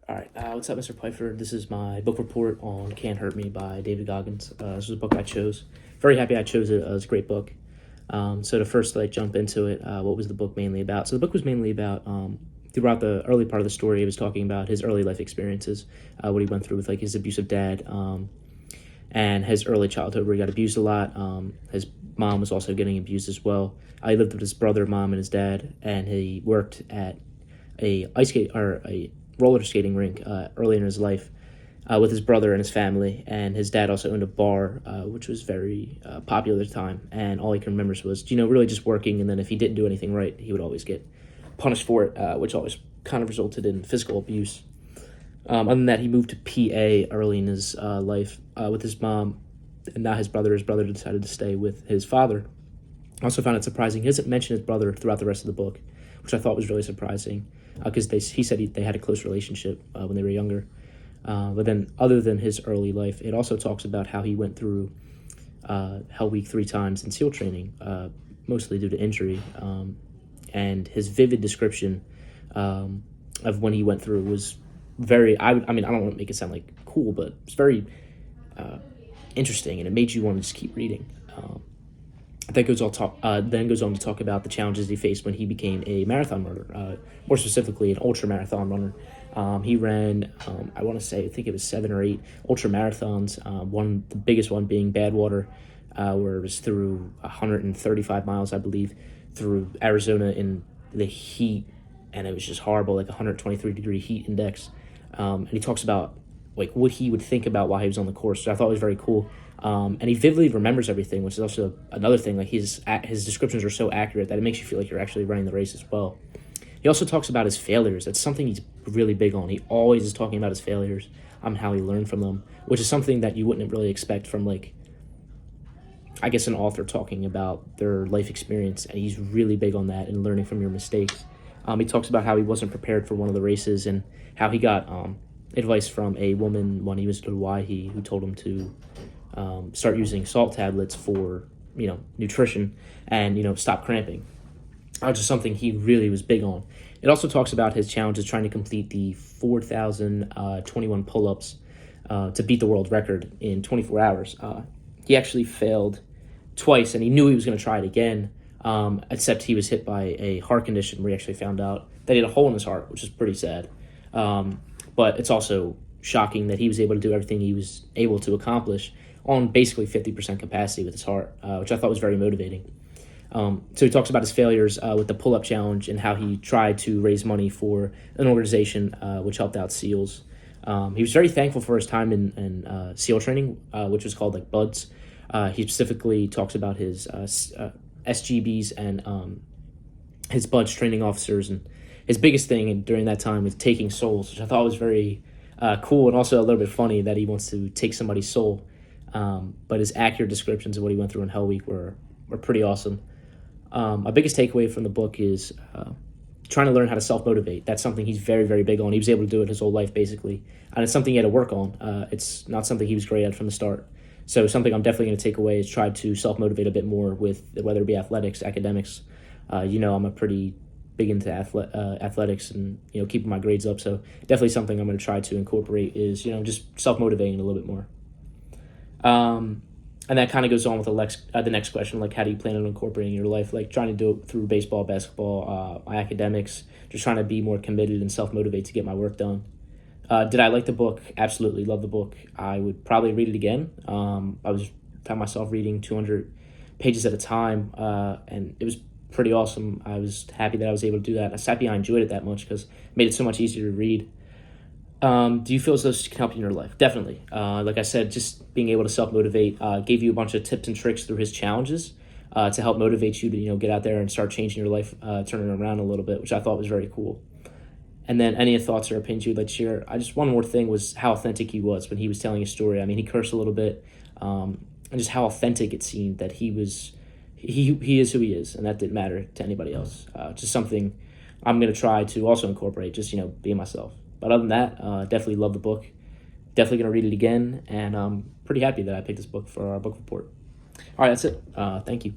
All right, what's up, Mr. Pfeiffer? This is my book report on Can't Hurt Me by David Goggins. This is a book I chose. Very happy I chose it. It's a great book. So to first jump into it, what was the book mainly about? So the book was mainly about throughout the early part of the story, he was talking about his early life experiences, what he went through with his abusive dad, and his early childhood where he got abused a lot. His mom was also getting abused as well. He lived with his brother, mom, and his dad, and he worked at a roller skating rink early in his life with his brother and his family, and his dad also owned a bar, which was very popular at the time, and all he can remember was, really just working, and then if he didn't do anything right, he would always get punished for it, which always kind of resulted in physical abuse. Other than that, he moved to PA early in his life with his mom, and not his brother. His brother decided to stay with his father. I also found it surprising. He doesn't mention his brother throughout the rest of the book, which I thought was really surprising, because he said they had a close relationship when they were younger. But then other than his early life, it also talks about how he went through Hell Week 3 times in SEAL training, mostly due to injury. And his vivid description of when he went through was very, I don't want to make it sound like cool, but it's very interesting, and it made you want to just keep reading. That goes then goes on to talk about the challenges he faced when he became a marathon runner, more specifically an ultra marathon runner. He ran, I think it was 7 or 8 ultra marathons. The biggest one being Badwater, where it was through 135 miles, I believe, through Arizona in the heat, and it was just horrible, 123-degree heat index. And he talks about what he would think about while he was on the course, so I thought it was very cool. And he vividly remembers everything, which is also another thing. His descriptions are so accurate that it makes you feel like you're actually running the race as well. He also talks about his failures. That's something he's really big on. He always is talking about his failures, how he learned from them, which is something that you wouldn't really expect from, an author talking about their life experience, and he's really big on that and learning from your mistakes. He talks about how he wasn't prepared for one of the races and how he got advice from a woman when he was at Hawaii who told him to start using salt tablets for, nutrition and, stop cramping. Which is something he really was big on. It also talks about his challenges trying to complete the 4,021 pull-ups to beat the world record in 24 hours. He actually failed twice, and he knew he was going to try it again, except he was hit by a heart condition where he actually found out that he had a hole in his heart, which is pretty sad. But it's also shocking that he was able to do everything he was able to accomplish on basically 50% capacity with his heart, which I thought was very motivating. So he talks about his failures with the pull-up challenge and how he tried to raise money for an organization which helped out SEALs. He was very thankful for his time in SEAL training, which was called BUDS. He specifically talks about his SGBs and his BUDS training officers, and his biggest thing during that time was taking souls, which I thought was very cool and also a little bit funny that he wants to take somebody's soul. But his accurate descriptions of what he went through in Hell Week were pretty awesome. My biggest takeaway from the book is trying to learn how to self-motivate. That's something he's very, very big on. He was able to do it his whole life, basically. And it's something he had to work on. It's not something he was great at from the start. So something I'm definitely going to take away is try to self-motivate a bit more with whether it be athletics, academics. I'm a pretty big into athletics and, keeping my grades up. So definitely something I'm going to try to incorporate is, just self-motivating a little bit more. And that kind of goes on with the next question, how do you plan on incorporating your life? Trying to do it through baseball, basketball, my academics, just trying to be more committed and self-motivate to get my work done. Did I like the book? Absolutely love the book. I would probably read it again. I found myself reading 200 pages at a time, and it was pretty awesome. I was happy that I was able to do that. I was happy I enjoyed it that much because it made it so much easier to read. Do you feel as though this can help you in your life? Definitely. Like I said, just being able to self-motivate gave you a bunch of tips and tricks through his challenges to help motivate you to, get out there and start changing your life, turning it around a little bit, which I thought was very cool. And then any thoughts or opinions you'd like to share? One more thing was how authentic he was when he was telling his story. He cursed a little bit, and just how authentic it seemed that he is who he is, and that didn't matter to anybody else. Just something I'm going to try to also incorporate, just, being myself. But other than that, definitely love the book. Definitely going to read it again, and I'm pretty happy that I picked this book for our book report. All right, that's it. Thank you.